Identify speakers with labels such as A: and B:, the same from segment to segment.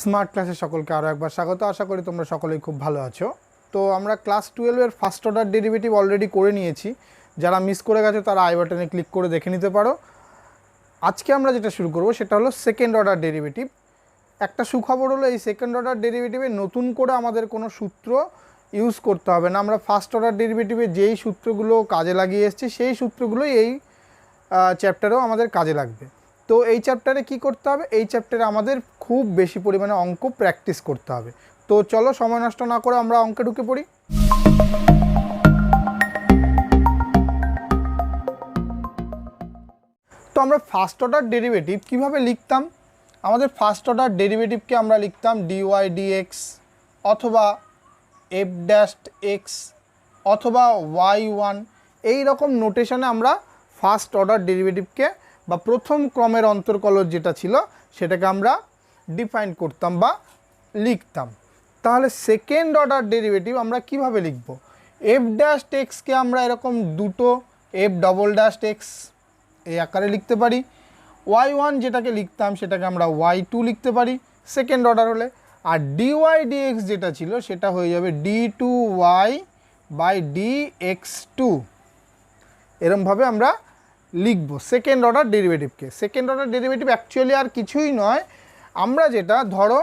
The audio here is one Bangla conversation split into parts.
A: স্মার্ট ক্লাসে সকলকে আরও একবার স্বাগত। আশা করি তোমরা সকলেই খুব ভালো আছো। তো আমরা ক্লাস 12-এর ফার্স্ট অর্ডার ডেরিভেটিভ অলরেডি করে নিয়েছি। যারা মিস করে গেছে তারা আই বাটনে ক্লিক করে দেখে নিতে পারো। আজকে আমরা যেটা শুরু করব সেটা হলো সেকেন্ড অর্ডার ডেরিভেটিভ। একটা সুখবর হলো এই সেকেন্ড অর্ডার ডেরিভেটিভে নতুন করে আমাদের কোনো সূত্র ইউজ করতে হবে না। আমরা ফার্স্ট অর্ডার ডেরিভেটিভে যেই সূত্রগুলো কাজে লাগিয়ে এসেছি সেই সূত্রগুলোই এই চ্যাপ্টারেও আমাদের কাজে লাগবে। তো এই চ্যাপ্টারে কি করতে হবে? এই চ্যাপ্টারে আমাদের খুব বেশি পরিমাণে অঙ্ক প্র্যাকটিস করতে হবে। তো চলো সময় নষ্ট না করে আমরা অঙ্কে ঢুকে পড়ি। তো আমরা ফার্স্ট অর্ডার ডেরিভেটিভ কিভাবে লিখতাম? আমাদের ফার্স্ট অর্ডার ডেরিভেটিভকে আমরা লিখতাম ডিওয়াই ডিএক্স অথবা এফ ড্যাশ এক্স অথবা ওয়াই ওয়ান, এই রকম নোটেশনে আমরা ফার্স্ট অর্ডার ডেরিভেটিভকে বা প্রথম ক্রমের অন্তর্কলজ যেটা ছিল সেটাকে আমরা ডিফাইন করতাম বা লিখতাম। তাহলে সেকেন্ড অর্ডার ডেরিভেটিভ আমরা কিভাবে লিখব? এফ ড্যাশ এক্সকে আমরা এরকম দুটো এফ ডবল ড্যাশ এক্স এই আকারে লিখতে পারি। ওয়াই ওয়ান যেটাকে লিখতাম সেটাকে আমরা ওয়াই টু লিখতে পারি সেকেন্ড অর্ডার হলে। আর ডিওয়াই ডিএক্স যেটা ছিল সেটা হয়ে যাবে d two y by d x two. এরমভাবে আমরা লিখব সেকেন্ড অর্ডার ডেরিভেটিভকে। সেকেন্ড অর্ডার ডেরিভেটিভ অ্যাকচুয়ালি আর কিছুই নয়, আমরা যেটা ধরো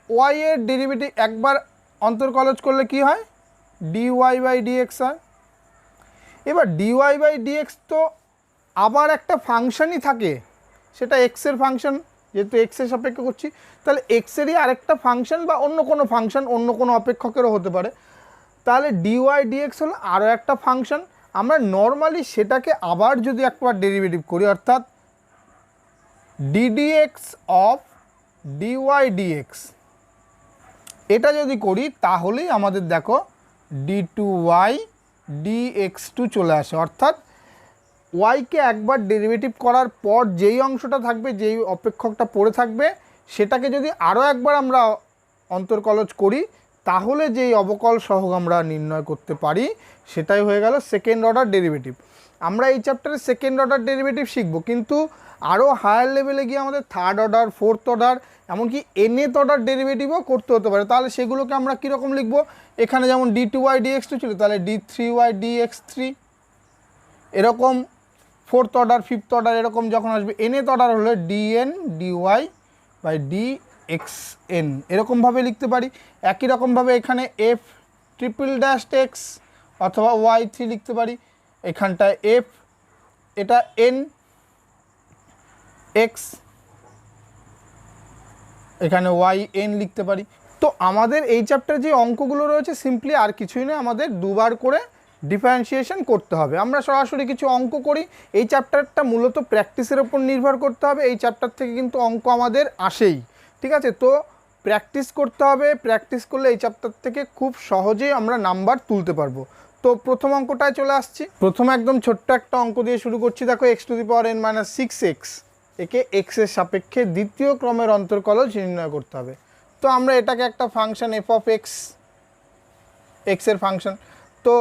A: ওয়াই এর ডেরিভেটিভ একবার অন্তর্কলজ করলে কি হয়? ডিওয়াই বাই ডিএক্স হয়। এবার ডিওয়াই বাই ডিএক্স তো আবার একটা ফাংশনই থাকে, সেটা এক্সের ফাংশন, যেহেতু এক্সের সাপেক্ষে করছি তাহলে এক্সেরই আরেকটা ফাংশন বা অন্য কোনো ফাংশন অন্য কোনো অপেক্ষকেরও হতে পারে। তাহলে ডিওয়াই ডিএক্স হলো আরও একটা ফাংশন। আমরা নর্মালি সেটাকে আবার যদি একবার ডেরিভেটিভ করি অর্থাৎ ডিডিএক্স অফ ডিওয়াই ডিএক্স, এটা যদি করি তাহলেই আমাদের দেখো d two y d x two চলে আসে। অর্থাৎ ওয়াইকে একবার ডেরিভেটিভ করার পর যেই অংশটা থাকবে, যেই অপেক্ষকটা পড়ে থাকবে, সেটাকে যদি আরও একবার আমরা অন্তর্কলজ করি তাহলে যেই অবকল সহগ আমরা নির্ণয় করতে পারি সেটাই হয়ে গেল সেকেন্ড অর্ডার ডেরিভেটিভ। আমরা এই চ্যাপ্টারে সেকেন্ড অর্ডার ডেরিভেটিভ শিখব, কিন্তু আরও হায়ার লেভেলে গিয়ে আমাদের থার্ড অর্ডার, ফোর্থ অর্ডার, এমনকি এনএথ অর্ডার ডেরিভেটিভও করতে হতে পারে। তাহলে সেগুলোকে আমরা কীরকম লিখব? এখানে যেমন d two y d x two ছিল তাহলে d three y d x three, এরকম ফোর্থ অর্ডার, ফিফথ অর্ডার এরকম যখন আসবে। এনএথ অর্ডার হলে d n d y by d x n, এরকমভাবে লিখতে পারি। একই রকমভাবে এখানে এফ ট্রিপল ড্যাশ এক্স অথবা ওয়াই থ্রি লিখতে পারি। এখানটায় এফ, এটা এন এক্স, এখানে ওয়াই এন লিখতে পারি। তো আমাদের এই চ্যাপ্টারে যে অঙ্কগুলো রয়েছে সিম্পলি আর কিছুই নয়, আমাদের দুবার করে ডিফারেন্সিয়েশন করতে হবে। আমরা সরাসরি কিছু অঙ্ক করি। এই চ্যাপ্টারটা মূলত প্র্যাকটিসের ওপর নির্ভর করতে হবে। এই চ্যাপ্টার থেকে কিন্তু অঙ্ক আমাদের আসেই, ঠিক আছে? তো প্র্যাকটিস করতে হবে। প্র্যাকটিস করলে এই চ্যাপ্টার থেকে খুব সহজেই আমরা নাম্বার তুলতে পারবো। তো প্রথম অঙ্কটায় চলে আসছি। প্রথমে একদম ছোট্ট একটা অঙ্ক দিয়ে শুরু করছি। দেখো x two the power N minus six x, একে এক্সের সাপেক্ষে দ্বিতীয় ক্রমের অন্তর্কলজ নির্ণয় করতে হবে। তো আমরা এটাকে একটা ফাংশন এফ অফ এক্স, এক্সের ফাংশন, তো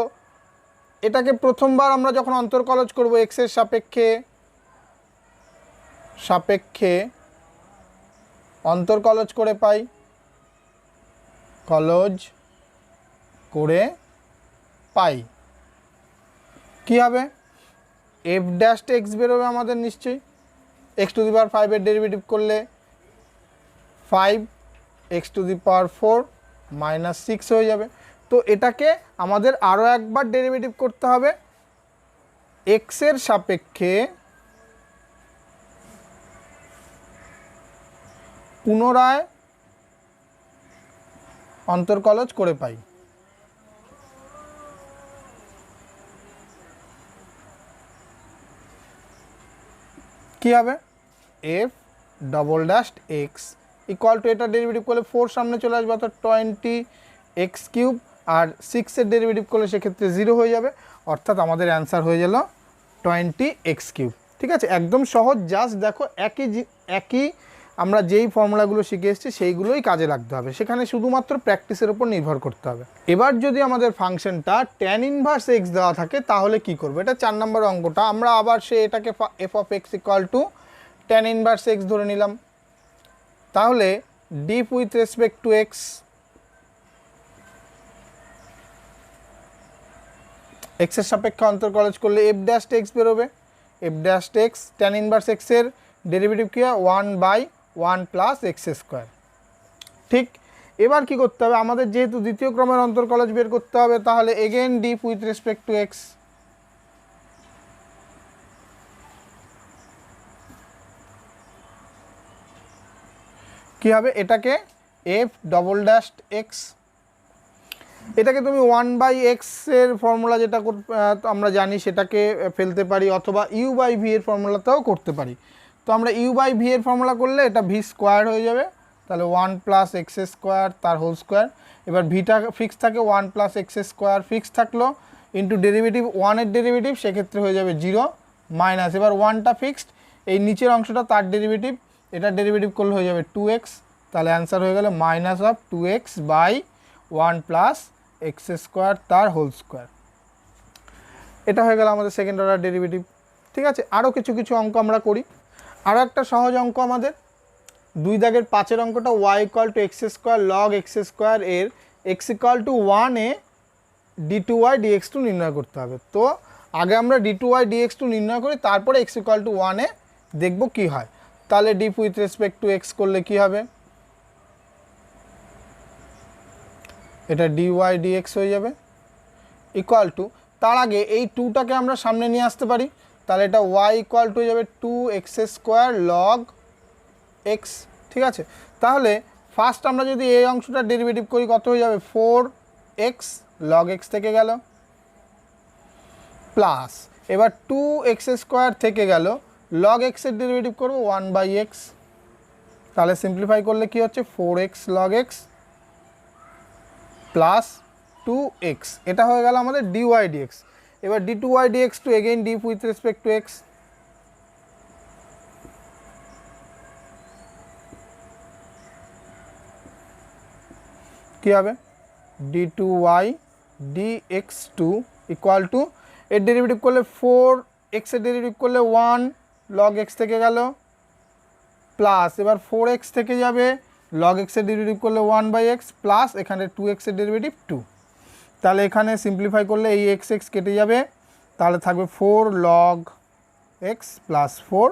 A: এটাকে প্রথমবার আমরা যখন অন্তর্কলজ করব এক্সের সাপেক্ষে অন্তর্কলজ করে পাই, কলজ করে পাই কী হবে? এফ ড্যাশ এক্স বেরোবে আমাদের নিশ্চয়ই। এক্স টু দি পাওয়ার ফাইভের ডেরিভেটিভ করলে 5 x two the power 4 minus 6 হয়ে যাবে। তো এটাকে আমাদের আরও একবার ডেরিভেটিভ করতে হবে এক্সের সাপেক্ষে পুনরায় অন্তর্কলজ করে পাই। কী হবে? F double dash x equal to, এটা ডেরিভেটিভ করলে 4 সামনে চলে আসবে অর্থাৎ 20 এক্স কিউব, আর 6-এর ডেরিভেটিভ করলে সেক্ষেত্রে 0 হয়ে যাবে। অর্থাৎ আমাদের অ্যান্সার হয়ে গেল 20 এক্স কিউব। ঠিক আছে, একদম সহজ। জাস্ট দেখো একই আমরা যেই ফর্মুলাগুলো শিখে এসেছি সেইগুলোই কাজে লাগতে হবে, সেখানে শুধুমাত্র প্র্যাকটিসের উপর নির্ভর করতে হবে। এবার যদি আমাদের ফাংশনটা ট্যান ইনভার্স এক্স দেওয়া থাকে তাহলে কি করব? এটা 4 নম্বর অঙ্কটা। আমরা আবার এটাকে F of x equal two tan inverse x ধরে নিলাম। তাহলে deep with respect to x, এক্সের সাপেক্ষে অন্তর্কলজ করলে এফ ড্যাশ এক্স বেরোবে। F dash x tan inverse এক্সের ডেরিভেটিভ কী হয় 1/1 প্লাস এক্স স্কোয়ার। ঠিক, এবার কি করতে হবে, আমাদের যেহেতু দ্বিতীয় ক্রমের অন্তর্কলজ বের করতে হবে, তাহলে again diff with respect to x. কী হবে, এটাকে এফ ডবল ড্যাশ এক্স, এটাকে তুমি 1/x এর ফর্মুলা যেটা আমরা জানি সেটাকে ফেলতে পারি, অথবা u/v এর ফর্মুলাটাও করতে পারি। তো আমরা u/v এর ফর্মুলা করলে এটা v স্কোয়ার হয়ে যাবে, তাহলে 1 প্লাস এক্স স্কোয়ার তার হোল স্কোয়ার। এবার ভিটা ফিক্স থাকে 1 প্লাস এক্স স্কোয়ার ফিক্স থাকলো, ইন্টু ডেরিভেটিভ 1-এর ডেরিভেটিভ, সেক্ষেত্রে হয়ে যাবে 0 মাইনাস, এবার 1টা ফিক্সড, এই নিচের অংশটা তার ডেরিভেটিভ, এটার ডেরিভেটিভ করলে হয়ে যাবে 2x, তাহলে অ্যান্সার হয়ে গেল -2x/1 প্লাস এক্স স্কোয়ার তার হোল স্কোয়ার। এটা হয়ে গেল আমাদের সেকেন্ড অর্ডার ডেরিভেটিভ। ঠিক আছে, আরও কিছু কিছু অঙ্ক আমরা করি। আরও একটা সহজ অঙ্ক আমাদের 2 দাগের 5-এর অঙ্কটা y = x square log x square এর x = 1 এ d2y dx2 নির্ণয় করতে হবে। তো আগে আমরা d2y dx2 নির্ণয় করি, তারপরে x = 1 এ দেখব কি হয়। তাহলে deep with respect to x করলে কি হবে, এটা dy dx হয়ে যাবে ইকুয়াল টু, তার আগে এই 2টাকে আমরা সামনে নিয়ে আসতে পারি, তাহলে এটা y = হয়ে যাবে 2x স্কোয়ার log x। ঠিক আছে, তাহলে ফার্স্ট আমরা যদি এই অংশটা ডেরিভেটিভ করি কত হয়ে যাবে, 4x log x থেকে গেল, প্লাস এবার 2x স্কোয়ার থেকে গেল, log x এর ডেরিভেটিভ করবো 1/x, তাহলে সিম্পলিফাই করলে কি হচ্ছে 4x log x plus 2x, এটা হয়ে গেল আমাদের dy dx। এবার d2y dx two again diff with respect two x, কী হবে, d2y dx2 ইকুয়াল টু, এর ডেরিভেটিভ করলে 4x এর ডেরিভেটিভ করলে 1 log x থেকে গেল, প্লাস এবার 4x থেকে যাবে, log x এর ডেরিভেটিভ করলে 1/x, প্লাস এখানে 2x এর ডেরিভেটিভ 2, তাহলে এখানে সিম্পলিফাই করলে এই x কেটে যাবে, তাহলে থাকবে 4 log x প্লাস 4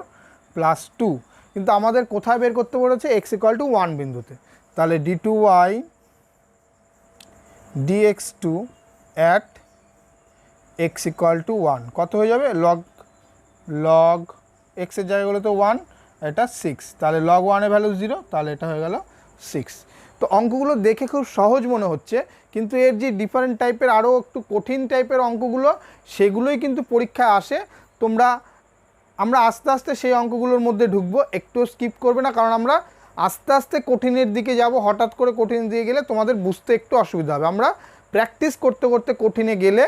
A: প্লাস 2, কিন্তু আমাদের কোথায় বের করতে বলেছে, x = 1 বিন্দুতে, তাহলে d2y dx2 at x = 1 কত হয়ে যাবে, log x এর জায়গাগুলো তো 1, এটা 6, তাহলে log 1 এর ভ্যালু 0, তাহলে এটা হয়ে গেল 6। তো অঙ্কগুলো দেখে খুব সহজ মনে হচ্ছে, কিন্তু এর যে ডিফারেন্ট টাইপের আরও একটু কঠিন টাইপের অঙ্কগুলো, সেগুলোই কিন্তু পরীক্ষায় আসে। আমরা আস্তে আস্তে সেই অঙ্কগুলোর মধ্যে ঢুকবো, একটু স্কিপ করবে না, কারণ আমরা আস্তে আস্তে কঠিনের দিকে যাব। হঠাৎ করে কঠিন দিয়ে গেলে তোমাদের বুঝতে একটু অসুবিধা হবে। আমরা প্র্যাকটিস করতে করতে কঠিনে গেলে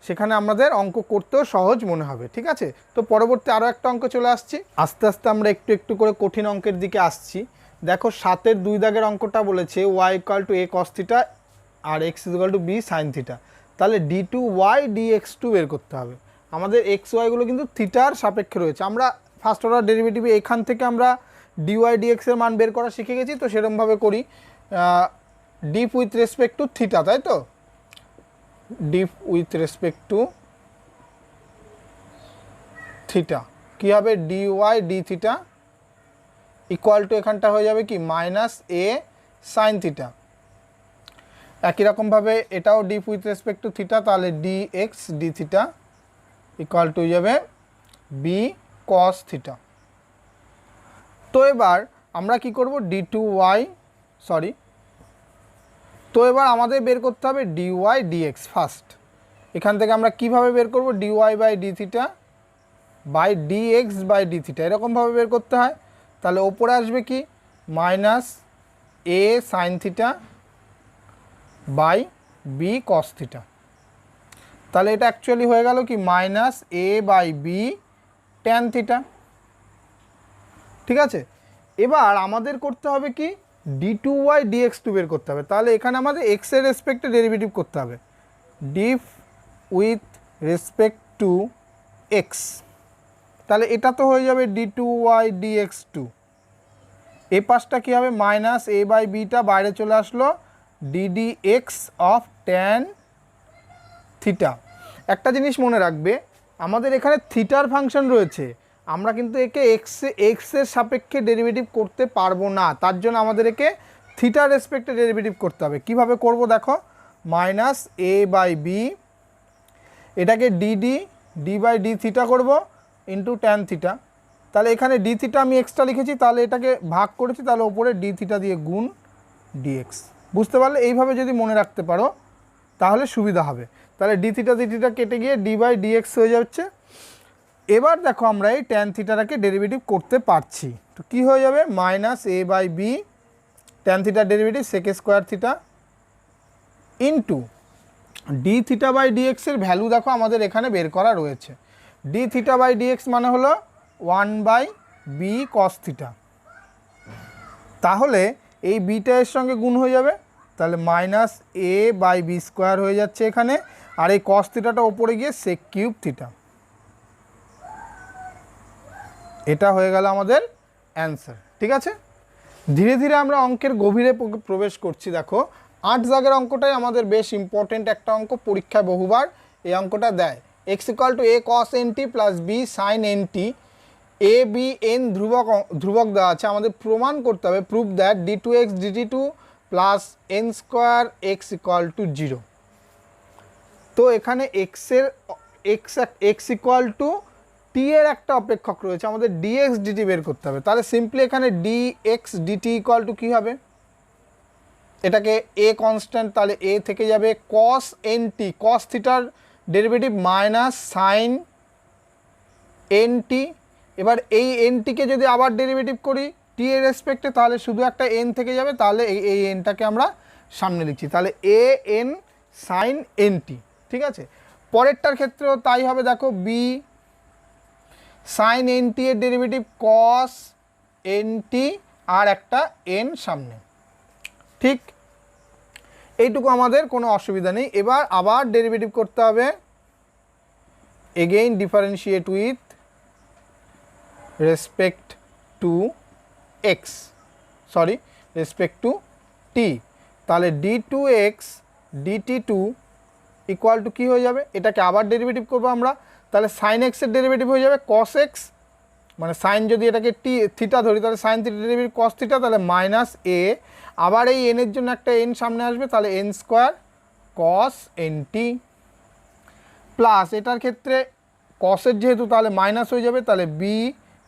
A: সেখানে আমাদের অঙ্ক করতেও সহজ মনে হবে। ঠিক আছে, তো পরবর্তী আরও একটা অঙ্ক চলে আসছি। আস্তে আস্তে আমরা একটু একটু করে কঠিন অঙ্কের দিকে আসছি। দেখো 7-এর 2 দাগের অঙ্কটা বলেছে y = a cos θ R x = b sin θ, তাহলে d2y dx2 বের করতে হবে। আমাদের এক্স ওয়াইগুলো কিন্তু থিটার সাপেক্ষে রয়েছে। আমরা ফার্স্ট অর্ডার ডেরিভেটিভ এখান থেকে আমরা dy dx এর মান বের করা শিখে গেছি, তো সেরকমভাবে করি, diff with respect to theta, তাই তো, diff with respect to theta কী হবে, dy dθ ইকুয়াল টু, এখানটা হয়ে যাবে কি -a sin θ। একই রকমভাবে এটাও deep with respect to theta, তাহলে dx dθ ইকুয়াল টু হয়ে যাবে b cos θ। তো এবার আমরা কি করব, তো এবার আমাদের বের করতে হবে dy dx ফার্স্ট। এখান থেকে আমরা কিভাবে বের করব, dy by dθ by dx by dθ, এরকমভাবে বের করতে হয়। তাহলে ওপরে আসবে কি -a sin θ by b cos θ, তাহলে এটা অ্যাকচুয়ালি হয়ে গেল কি -a বাই b tan θ। ঠিক আছে, এবার আমাদের করতে হবে কি, d2y dx2 বের করতে হবে। তাহলে এখানে আমাদের x এর রেসপেক্টে ডেরিভেটিভ করতে হবে, deep with respect two x, তাহলে এটা তো হয়ে যাবে d2y dx2, এ পাশটা কী হবে, মাইনাস এ বাই বিটা বাইরে চলে আসলো, DD x of tan theta. একটা জিনিস মনে রাখবে, আমাদের এখানে থিটার ফাংশন রয়েছে, আমরা কিন্তু একে এক্সের সাপেক্ষে ডেরিভেটিভ করতে পারবো না, তার জন্য আমাদের একে থিটার রেসপেক্টে ডেরিভেটিভ করতে হবে। কিভাবে করব দেখো, মাইনাস এ বাই বি, এটাকে ডি বাই ডি থিটা করবো ইন্টু ট্যান থিটা। তাহলে এখানে ডি থিটা আমি এক্সট্রা লিখেছি, তাহলে এটাকে ভাগ করেছি, তাহলে ওপরে ডি থিটা দিয়ে গুণ ডিএক্স। বুঝতে পারলে? এইভাবে যদি মনে রাখতে পারো তাহলে সুবিধা হবে। তাহলে ডি থিটা কেটে গিয়ে ডি বাই ডিএক্স হয়ে যাচ্ছে। এবার দেখো আমরা এই ট্যান থিটাটাকে ডেরিভেটিভ করতে পারছি। তো কী হয়ে যাবে, minus a by b tan থিটার derivative sec square theta into d theta by ডিএক্সের ভ্যালু দেখো আমাদের এখানে বের করা রয়েছে। ডি থিটা বাই ডিএক্স মানে হলো 1/b cos থিটা। তাহলে এই বিটা এর সঙ্গে গুণ হয়ে যাবে, তাহলে minus a by b square হয়ে যাচ্ছে এখানে, আর এই cos থিটাটা ওপরে গিয়ে সেক কিউব থিটা। এটা হয়ে গেল আমাদের অ্যান্সার। ঠিক আছে, ধীরে ধীরে আমরা অঙ্কের গভীরে প্রবেশ করছি। দেখো 8 দাগের অঙ্কটাই আমাদের বেশ ইম্পর্টেন্ট একটা অঙ্ক, পরীক্ষায় বহুবার এই অঙ্কটা দেয়। X equal to a cos n t plus b sine n t, a b n ধ্রুবক দেওয়া আছে, আমাদের প্রমাণ করতে হবে, prove that d two x d t two plus n square x equal to 0। তো এখানে এক্স ইকুয়াল টু টি এর একটা অপেক্ষক রয়েছে, আমাদের ডিএক্স ডিটি বের করতে হবে। তাহলে সিম্পলি এখানে ডিএক্স ডিটি ইকুয়াল টু কী হবে, এটাকে এ কনস্ট্যান্ট, তাহলে এ থেকে যাবে কস এন টি, কস থিটার derivative minus sine n t. এবার এই এনটিকে যদি আবার ডেরিভেটিভ করি টি এর রেসপেক্টে, তাহলে শুধু একটা এন থেকে যাবে, তাহলে এই এনটাকে আমরা সামনে লিখছি, তাহলে এ এন সাইন এন টি। ঠিক আছে, পরেরটার ক্ষেত্রেও তাই হবে। দেখো বি সাইন এন টি এর ডেরিভেটিভ কস এন টি আর একটা এন সামনে। ঠিক, এইটুকু আমাদের কোনো অসুবিধা নেই। এবার আবার ডেরিভেটিভ করতে হবে, again differentiate with respect to x, sorry respect to t. তাহলে d two x d t two equal to কী হয়ে যাবে, এটাকে আবার ডেরিভেটিভ করবো আমরা, তাহলে সাইন এক্সের ডেরিভেটিভ হয়ে যাবে কস এক্স, মানে সাইন যদি এটাকে থিটা ধরি তাহলে sine theta derivative cos theta, তাহলে মাইনাস এ, আবার এই এনের জন্য একটা এন সামনে আসবে, তাহলে n square cos n t, plus এটার ক্ষেত্রে কসের যেহেতু তাহলে মাইনাস হয়ে যাবে, তাহলে b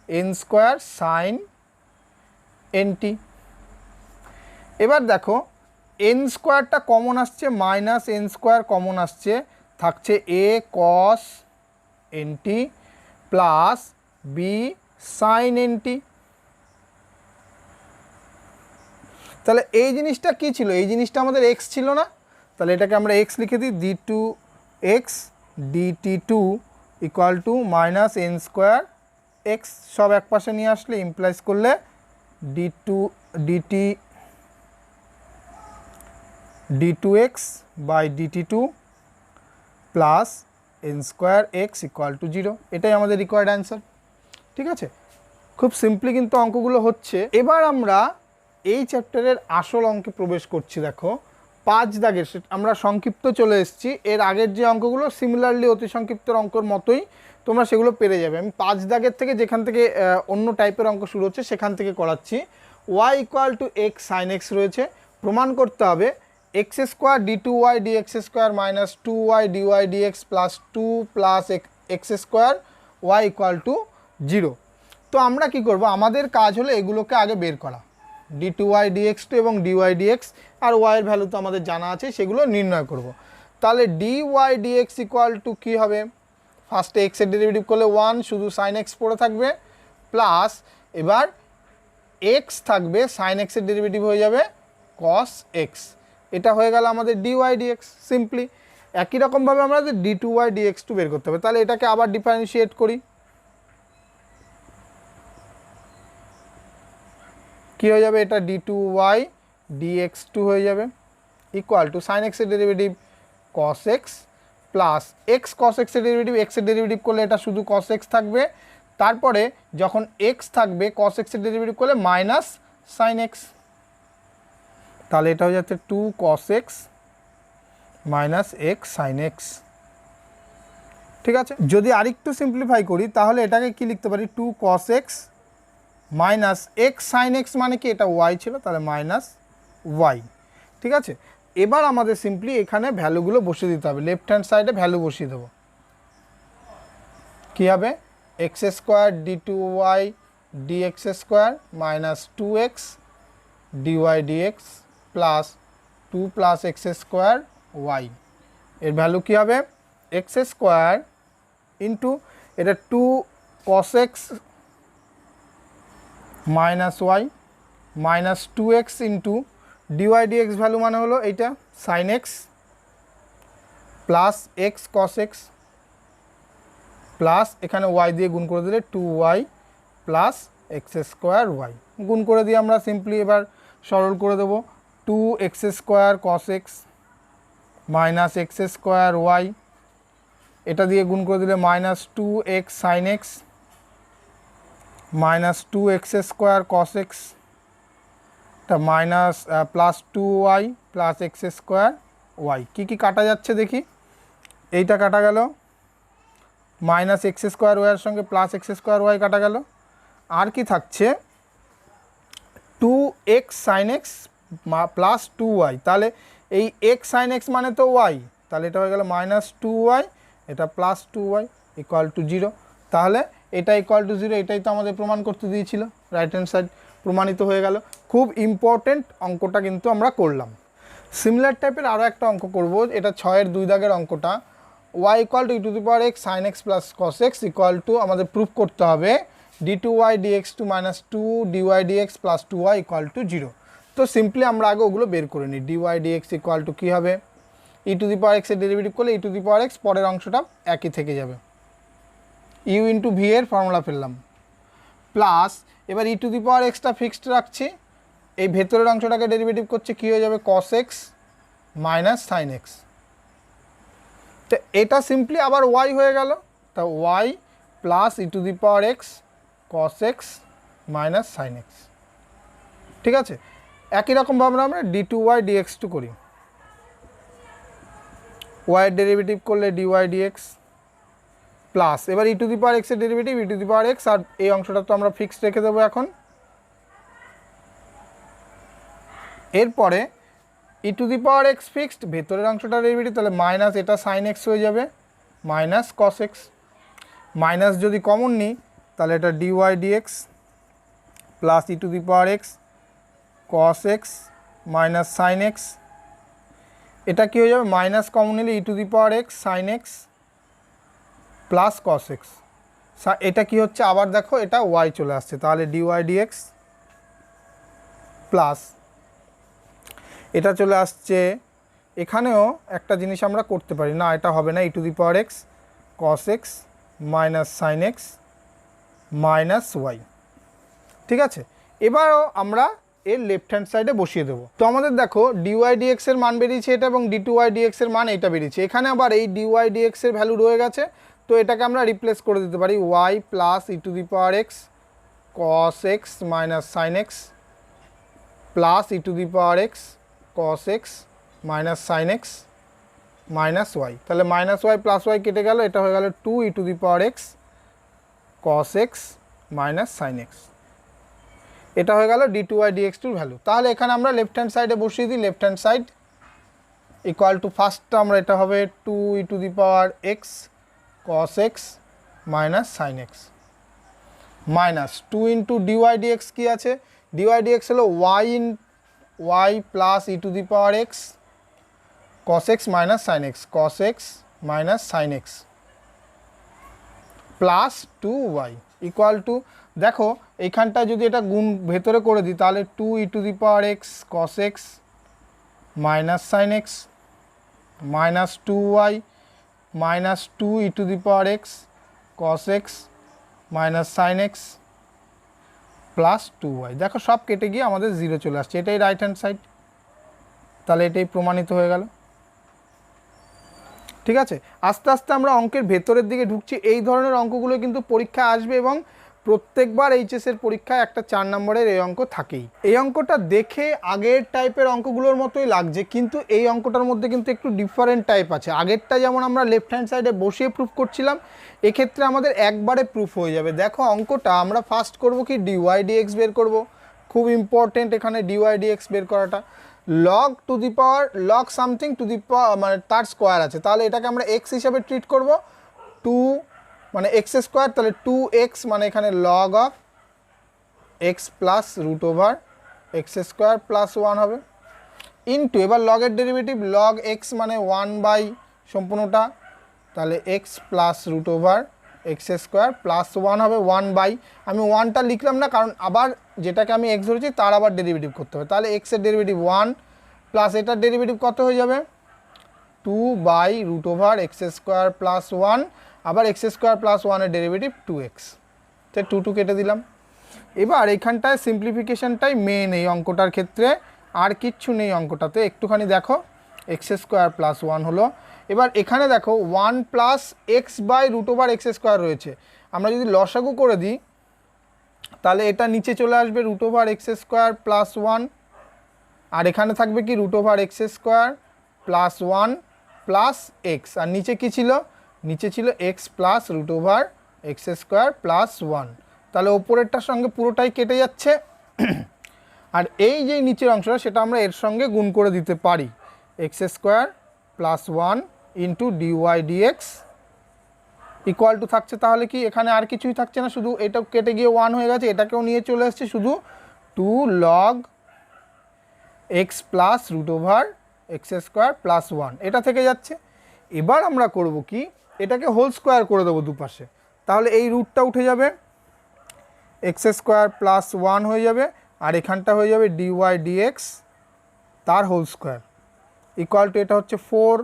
A: n square sine n t. এবার দেখো এন স্কোয়ারটা কমন আসছে, মাইনাস এন স্কোয়ার কমন আসছে, থাকছে a cos n t plus b sine n t. তাহলে এই জিনিসটা কী ছিল, এই জিনিসটা আমাদের এক্স ছিল না, তাহলে এটাকে আমরা এক্স লিখে দিই, d two x d t two equal to minus n square x, সব এক পাশে নিয়ে আসলে ইমপ্লাইজ করলে d two x by d t two plus n square x equal to 0। এটাই আমাদের রিকোয়ার্ড অ্যান্সার। ঠিক আছে, খুব সিম্পলি কিন্তু অঙ্কগুলো হচ্ছে। এবার আমরা এই চ্যাপ্টারের আসল অঙ্কে প্রবেশ করছি। দেখো 5 দাগের, আমরা সংক্ষিপ্ত চলে এসেছি, এর আগের যে অঙ্কগুলো সিমিলারলি অতি সংক্ষিপ্ত অঙ্কর মতোই, তোমরা সেগুলো পেরে যাবে। আমি 5 দাগের থেকে যেখান থেকে অন্য টাইপের অঙ্ক শুরু হচ্ছে সেখান থেকে করাচ্ছি। Y equal to x sine x রয়েছে, প্রমাণ করতে হবে x square d two y d x square minus 2y dy dx plus 2 plus x square y equal to 0। তো আমরা কি করব, আমাদের কাজ হলো এগুলোকে আগে বের করা, d two y d x two এবং ডিওয়াই ডিএক্স, আর ওয়াইয়ের ভ্যালু তো আমাদের জানা আছে, সেগুলো নির্ণয় করব। তাহলে ডিওয়াই ডিএক্স ইকুয়াল টু কী হবে, ফার্স্টে এক্সের ডেরিভেটিভ করলে 1, শুধু সাইন এক্স পড়ে থাকবে, প্লাস এবার এক্স থাকবে, সাইন এক্সের ডেরিভেটিভ হয়ে যাবে কস এক্স। এটা হয়ে গেল আমাদের ডিওয়াই ডিএক্স। সিম্পলি একই রকমভাবে আমাদের d two y d x two বের করতে হবে। তাহলে এটাকে আবার ডিফারেন্সিয়েট করি, কী হয়ে যাবে, এটা d two y d x two হয়ে যাবে ইকুয়াল টু সাইন এক্সের derivative cos x plus x cos এক্সের ডেরিভেটিভ, এক্সের ডেরিভেটিভ করলে এটা শুধু কস এক্স থাকবে, তারপরে যখন এক্স থাকবে কস এক্সের ডেরিভেটিভ করলে মাইনাস সাইন এক্স, তাহলে এটা হয়ে যাচ্ছে 2 cos x minus x sine x. ঠিক আছে, যদি আরেকটু সিম্পলিফাই করি তাহলে এটাকে কি লিখতে পারি, 2 cos x minus x sine x মানে কি, এটা ওয়াই ছিল, তাহলে মাইনাস ওয়াই। ঠিক আছে, এবার আমাদের সিম্পলি এখানে ভ্যালুগুলো বসিয়ে দিতে হবে, লেফট হ্যান্ড সাইডে ভ্যালু বসিয়ে দেবো। কী হবে, x square d two y d x square minus 2x d y d x plus 2 plus x square y. এর ভ্যালু কী হবে, এক্স স্কোয়ার ইন্টু এটা 2 cos x minus y minus 2x into d y d x value মানে হলো এইটা sine x plus x cos x plus এখানে ওয়াই দিয়ে গুণ করে দিলে 2y plus x square Y. গুণ করে দিয়ে আমরা সিম্পলি এবার সরল করে দেবো, 2x square cos x minus x square y, এটা দিয়ে গুণ করে দিলে minus 2x sine x minus 2x square cos x, এটা minus plus 2y plus x square y. কী কী কাটা যাচ্ছে দেখি, এইটা কাটা গেল, মাইনাস এক্স স্কোয়ার ওয়াইয়ের সঙ্গে প্লাস এক্স স্কোয়ার ওয়াই কাটা গেল, আর কি থাকছে 2x sine x plus 2y, তাহলে এই এক্স সাইন এক্স মানে তো ওয়াই, তাহলে এটা হয়ে গেল মাইনাস 2y, এটা প্লাস 2y ইকুয়াল টু 0। তাহলে এটা ইকুয়াল টু 0, এটাই তো আমাদের প্রমাণ করতে দিয়েছিল, রাইট হ্যান্ড সাইড প্রমাণিত হয়ে গেল। খুব ইম্পর্টেন্ট অঙ্কটা কিন্তু আমরা করলাম। সিমিলার টাইপের আরও একটা অঙ্ক করব, এটা 6-এর 2 দাগের অঙ্কটা, y equal to e to the power x sine x plus cos x equal to আমাদের প্রুফ করতে হবে d2y dx two minus 2 dy dx plus 2y equal to 0। তো সিম্পলি আমরা আগে ওগুলো বের করে নিই। dy dx ইকুয়াল টু কী হবে, ই টু দি পাওয়ার এক্সের ডেরিভেটিভ করলে ই টু দি পাওয়ার এক্স, পরের অংশটা একই থেকে যাবে, ইউ ইন্টু ভি এর ফর্মুলা ফেললাম, প্লাস এবার ই টু দি পাওয়ার এক্সটা ফিক্সড রাখছি, এই ভেতরের অংশটাকে ডেরিভেটিভ করছে, কী হয়ে যাবে cos x minus sine x. তো এটা সিম্পলি আবার ওয়াই হয়ে গেল, তা y plus e to the power x cos x minus sine x. ঠিক আছে, একই রকমভাবে আমরা d two y d x two করি, ওয়াইয়ের ডেরিভেটিভ করলে ডিওয়াই ডিএক্স প্লাস এবার ই টু দি পাওয়ার এক্সের derivative e to the power x, আর এই অংশটা তো আমরা ফিক্সড রেখে দেবো এখন। এরপরে e to the power x fixed, ভেতরের অংশটা ডেরিভেটিভ, তাহলে মাইনাস এটা সাইন এক্স হয়ে যাবে মাইনাস কস এক্স, মাইনাস যদি কমন নিই তাহলে এটা d y d x plus e to the power x cos x minus sine x, এটা কী হয়ে যাবে মাইনাস কমন নিলে e to the power x sine x plus cos x, এটা কি হচ্ছে আবার দেখো এটা ওয়াই চলে আসছে, তাহলে ডিওয়াই ডিএক্স প্লাস এটা চলে আসছে, এখানেও একটা জিনিস আমরা করতে পারি না, এটা হবে না, e to the power x cos x minus sine x minus y. ঠিক আছে, এবারও আমরা এর লেফট হ্যান্ড সাইডে বসিয়ে দেবো। তো আমাদের দেখো ডিওয়াই ডিএক্স এর মান বেরিয়েছে এটা, এবং ডি টু ওয়াই ডিএক্স এর মান এটা বেরিয়েছে, এখানে আবার এই ডিওয়াই ডিএক্স এর ভ্যালু রয়ে গেছে, তো এটাকে আমরা রিপ্লেস করে দিতে পারি y plus e to the power x cos x minus sine x plus e to the power x cos x minus sine x minus y, তাহলে মাইনাস ওয়াই প্লাস ওয়াই কেটে গেল, এটা হয়ে গেল 2 e to the power x cos x minus sine x, এটা হয়ে গেল ডি টু ওয়াই ডিএক্স টুর ভ্যালু। তাহলে এখানে আমরা লেফট হ্যান্ড সাইডে বসিয়ে দিই, left hand side equal to ফার্স্টটা আমরা এটা হবে 2 e to the power x cos x minus sine x minus 2 into d y d x কী আছে, ডিওয়াই ডিএক্স হলো y plus e to the power x cos x minus sine x, cos x minus sine x plus 2y equal to, দেখো এইখানটা যদি এটা গুণ ভেতরে করে দিই তাহলে 2 e to the power x cos x minus sine x minus 2y minus 2 e to the power x cos x minus sine x plus 2y, দেখো সব কেটে গিয়ে আমাদের 0 চলে আসছে, এটাই রাইট হ্যান্ড সাইড, তাহলে এটাই প্রমাণিত হয়ে গেল। ঠিক আছে, আস্তে আস্তে আমরা অঙ্কের ভেতরের দিকে ঢুকছি, এই ধরনের অঙ্কগুলো কিন্তু পরীক্ষায় আসবে এবং প্রত্যেকবার এইচএসের পরীক্ষায় একটা 4 নম্বরের এই অঙ্ক থাকেই। এই অঙ্কটা দেখে আগের টাইপের অঙ্কগুলোর মতোই লাগছে, কিন্তু এই অঙ্কটার মধ্যে কিন্তু একটু ডিফারেন্ট টাইপ আছে। আগেরটা যেমন আমরা লেফট হ্যান্ড সাইডে বসিয়ে প্রুফ করছিলাম, এক্ষেত্রে আমাদের একবারে প্রুফ হয়ে যাবে। দেখো অঙ্কটা আমরা ফার্স্ট করব কি ডিওয়াই ডিএক্স বের করব। খুব ইম্পর্টেন্ট এখানে ডিওয়াই ডিএক্স বের করাটা। Log to the power log something to the power মানে তার স্কোয়ার আছে, তাহলে এটাকে আমরা এক্স হিসাবে ট্রিট করব। 2 মানে এক্স স্কোয়ার, তাহলে 2x মানে এখানে log of x plus root over x square plus 1 হবে ইন্টু, এবার লগের ডেরিভেটিভ লগ এক্স মানে 1 বাই সম্পূর্ণটা, তাহলে x plus root over x square plus 1 হবে 1 বাই, আমি 1টা লিখলাম না কারণ আবার যেটাকে আমি এক্স ধরেছি তার আবার ডেরিভেটিভ করতে হবে, তাহলে এক্সের ডেরিভেটিভ 1 প্লাস এটার ডেরিভেটিভ কত হয়ে যাবে 2 by root over x square plus 1, আবার এক্স স্কোয়ার প্লাস 1-এর ডেরিভেটিভ 2x, তো 2 কেটে দিলাম। এবার এইখানটায় সিম্পলিফিকেশানটাই মেন এই অঙ্কটার ক্ষেত্রে, আর কিচ্ছু নেই অঙ্কটাতে। একটুখানি দেখো এক্স স্কোয়ার প্লাস 1 হলো। এবার এখানে দেখো 1 plus x by root over x square রয়েছে, আমরা যদি লসাগু করে দিই তাহলে এটা নিচে চলে আসবে root over x square plus 1, আর এখানে থাকবে কি root over x square plus 1 plus x, আর নিচে কী ছিল, নিচে ছিল x plus root over x square plus 1, তাহলে ওপরেরটার সঙ্গে পুরোটাই কেটে যাচ্ছে। আর এই যে নিচের অংশটা সেটা আমরা এর সঙ্গে গুণ করে দিতে পারি, x square plus 1 into d y d x equal to থাকছে, তাহলে কি এখানে আর কিছুই থাকছে না, শুধু এটা কেটে গিয়ে 1 হয়ে গেছে, এটাকেও নিয়ে চলে আসছে, শুধু 2 log x plus root over x square plus 1 এটা থেকে যাচ্ছে। এবার আমরা করব কি, এটাকে হোল স্কোয়ার করে দেবো দুপাশে, তাহলে এই রুটটা উঠে যাবে, এক্স স্কোয়ার প্লাস 1 হয়ে যাবে, আর এখানটা হয়ে যাবে ডিওয়াই ডিএক্স তার হোল স্কোয়ার ইকুয়াল টু, এটা হচ্ছে 4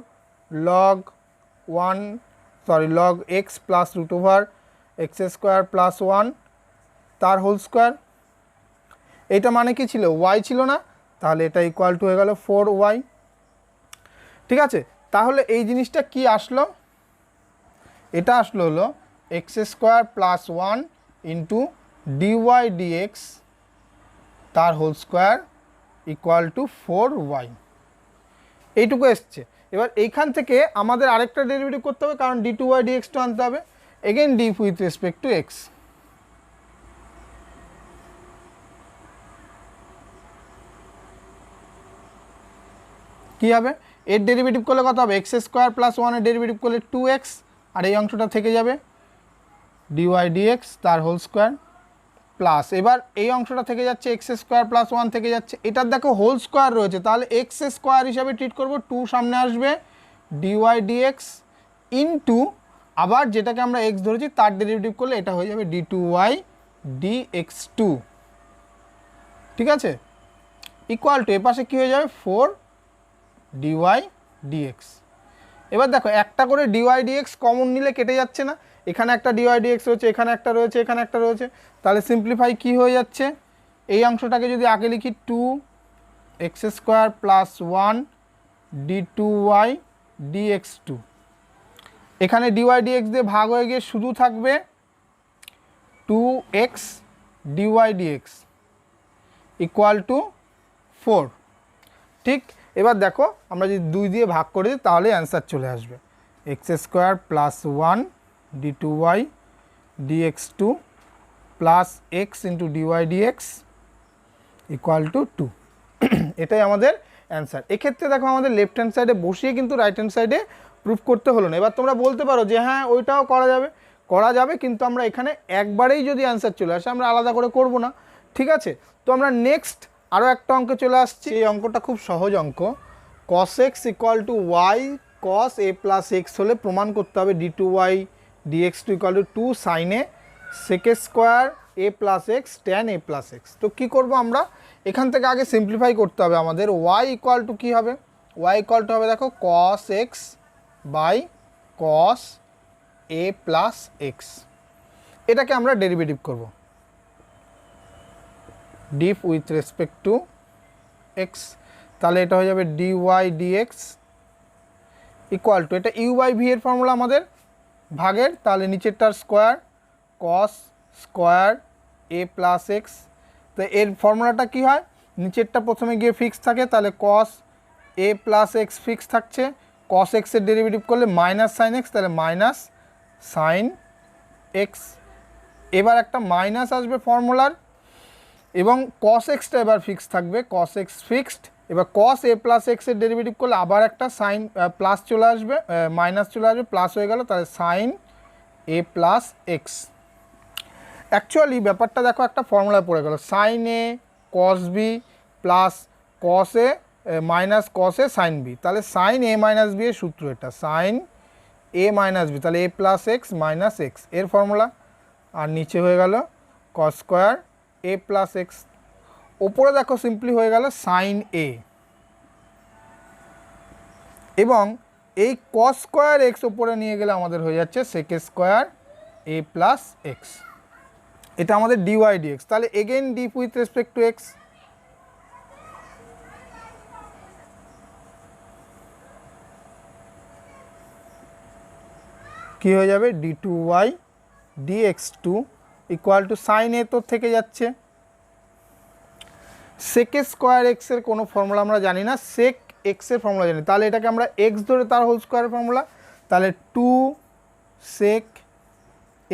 A: log x plus root over x square plus 1 তার হোল স্কোয়ার। এইটা মানে কি ছিল, ওয়াই ছিল না, তাহলে এটা ইকুয়াল টু হয়ে গেল 4y। ঠিক আছে, তাহলে এই জিনিসটা কি আসলো, এটা আসলো হলো x square plus 1 into d y d x তার whole square equal to 4y, এইটুকু এসছে। এবার এইখান থেকে আমাদের আরেকটা ডেরিভেটিভ করতে হবে, কারণ d2y dx-টা আনতে হবে, again d with respect two x। কী হবে, এর ডেরিভেটিভ করলে কত হবে, এক্স স্কোয়ার প্লাস 1-এর ডেরিভেটিভ করলে 2x, আর এই অংশটা থেকে যাবে ডিওয়াই ডিএক্স তার হোল স্কোয়ার প্লাস, এবার এই অংশটা থেকে যাচ্ছে এক্স স্কোয়ার প্লাস 1 থেকে যাচ্ছে, এটার দেখো হোল স্কোয়ার রয়েছে, তাহলে এক্স স্কোয়ার হিসাবে ট্রিট করব, 2 সামনে আসবে ডিওয়াই ডিএক্স ইন্টু, আবার যেটাকে আমরা এক্স ধরেছি তার ডেরিভেটিভ করলে এটা হয়ে যাবে d2y dx2। ঠিক আছে, ইকুয়াল টু এপাশে কী হয়ে যাবে 4 ডিওয়াই ডিএক্স। এবার দেখো একটা করে ডিওয়াই ডিএক্স কমন নিলে কেটে যাচ্ছে না, এখানে একটা ডিওয়াই ডিএক্স রয়েছে, এখানে একটা রয়েছে, এখানে একটা রয়েছে, তাহলে সিম্পলিফাই কি হয়ে যাচ্ছে, এই অংশটাকে যদি আগে লিখি 2 x square plus 1 d2y dx2, এখানে ডিওয়াই ডিএক্স দিয়ে ভাগ হয়ে গিয়ে শুধু থাকবে 2x d y d x equal two 4। ঠিক, এবার দেখো আমরা যদি 2 দিয়ে ভাগ করে দিই তাহলে অ্যান্সার চলে আসবে, x square plus 1 d2y dx2 plus x into d y d x equal to 2। এটাই আমাদের অ্যান্সার। এক্ষেত্রে দেখো আমাদের লেফট হ্যান্ড সাইডে বসিয়ে কিন্তু রাইট হ্যান্ড সাইডে প্রুফ করতে হলো না। এবার তোমরা বলতে পারো যে হ্যাঁ ওইটাও করা যাবে, কিন্তু আমরা এখানে একবারেই যদি অ্যান্সার চলে আসে আমরা আলাদা করে করব না। ঠিক আছে, তো আমরা নেক্সট আরও একটা অঙ্কে চলে আসছি। এই অঙ্কটা খুব সহজ অঙ্ক, cos x equal to y cos a plus x হলে প্রমাণ করতে হবে d2y dx2 equal to 2 sin a sec square a plus x tan a plus x. তো কী করবো আমরা, এখান থেকে আগে সিম্পলিফাই করতে হবে আমাদের। y ইকুয়াল টু কী হবে, y ইকুয়াল টু হবে দেখো cos x by cos a plus x, এটাকে আমরা ডেরিভেটিভ করব diff with respect to x, তাহলে এটা হয়ে যাবে ডিওয়াই ডিএক্স ইকুয়াল টু, এটা ইউ বাই ভি এর ফর্মুলা আমাদের ভাগের, তাহলে নিচেরটার square cos square a plus x. তো এর ফর্মুলাটা কী হয়, নিচেরটা প্রথমে গিয়ে ফিক্স থাকে, তাহলে কস এ প্লাস এক্স ফিক্স থাকছে, কস এক্সের ডেরিভেটিভ করলে মাইনাস সাইন এক্স, তাহলে মাইনাস সাইন এক্স। এবার একটা মাইনাস আসবে ফর্মুলার, এবং কস এক্সটা এবার ফিক্স থাকবে, কস এক্স ফিক্সড। এবার কস এ প্লাস এক্সের ডেরিভেটিভ করলে আবার একটা সাইন প্লাস চলে আসবে, মাইনাস চলে আসবে, প্লাস হয়ে গেল, তাহলে সাইন এ প্লাস এক্স। অ্যাকচুয়ালি ব্যাপারটা দেখো একটা ফর্মুলায় পড়ে গেল, সাইন এ কস বি প্লাস কস এ মাইনাস কস এ সাইন বি। তাহলে সাইন এ মাইনাস বি এর সূত্র এটা, সাইন এ মাইনাস বি, তাহলে এ প্লাস এক্স মাইনাস এক্স এর ফর্মুলা। আর নিচে হয়ে গেল cos square a plus x. ওপরে দেখো সিম্পলি হয়ে গেল সাইন এ, এবং এই কস স্কোয়ার এক্স ওপরে নিয়ে গেলে আমাদের হয়ে যাচ্ছে sec square a plus x. এটা আমাদের ডিওয়াই ডিএক্স। তাহলে again diff with respect to x, কী হয়ে যাবে, d two y d x two equal to sine a তো থেকে যাচ্ছে, সেক স্কোয়ার এক্সের কোনো ফর্মুলা আমরা জানি না, সেক এক্সের ফর্মুলা জানি, তাহলে এটাকে আমরা এক্স ধরে তার হোল স্কোয়ারের ফর্মুলা, তাহলে two sec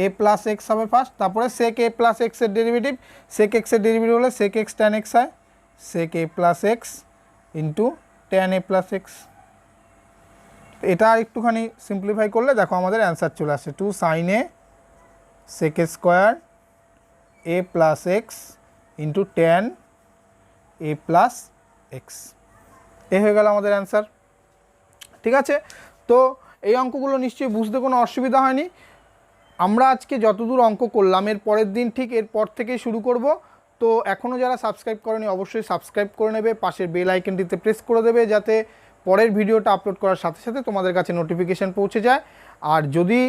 A: a plus x হবে ফার্স্ট, তারপরে সেক এ প্লাস এক্সের ডেরিভেটিভ, সেক এক্সের ডেরিভেটিভ হলে সেক এক্স ট্যান এক্স হয়, sec a plus x into tan a plus x. এটা আর একটুখানি সিম্পলিফাই করলে দেখো আমাদের অ্যান্সার চলে আসে, two sine a sec square a plus x into tan a plus x. এ হয়ে গেল আমাদের অ্যান্সার। ঠিক আছে, তো এই অঙ্কগুলো নিশ্চয়ই বুঝতে কোনো অসুবিধা হয়নি। আমরা আজকে যতদূর অঙ্ক করলাম এর পরের দিন ঠিক এরপর থেকেই শুরু করব। তো এখনও যারা সাবস্ক্রাইব করেনি অবশ্যই সাবস্ক্রাইব করে নেবে, পাশের বেল আইকনটিতে প্রেস করে দেবে যাতে পরের ভিডিওটা আপলোড করার সাথে সাথে তোমাদের কাছে নোটিফিকেশান পৌঁছে যায়। আর যদি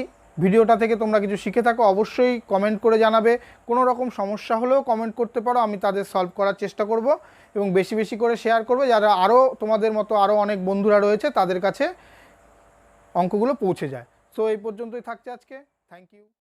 A: ভিডিওটা থেকে তোমরা কিছু শিখে থাকো অবশ্যই কমেন্ট করে জানাবে, কোনো রকম সমস্যা হলেও কমেন্ট করতে পারো, আমি তাদের সলভ করার চেষ্টা করব, এবং বেশি বেশি করে শেয়ার করবে যারা আরও তোমাদের মতো আরও অনেক বন্ধুরা রয়েছে তাদের কাছে অঙ্কগুলো পৌঁছে যায়। সো এই পর্যন্তই থাকছে আজকে, থ্যাংক ইউ।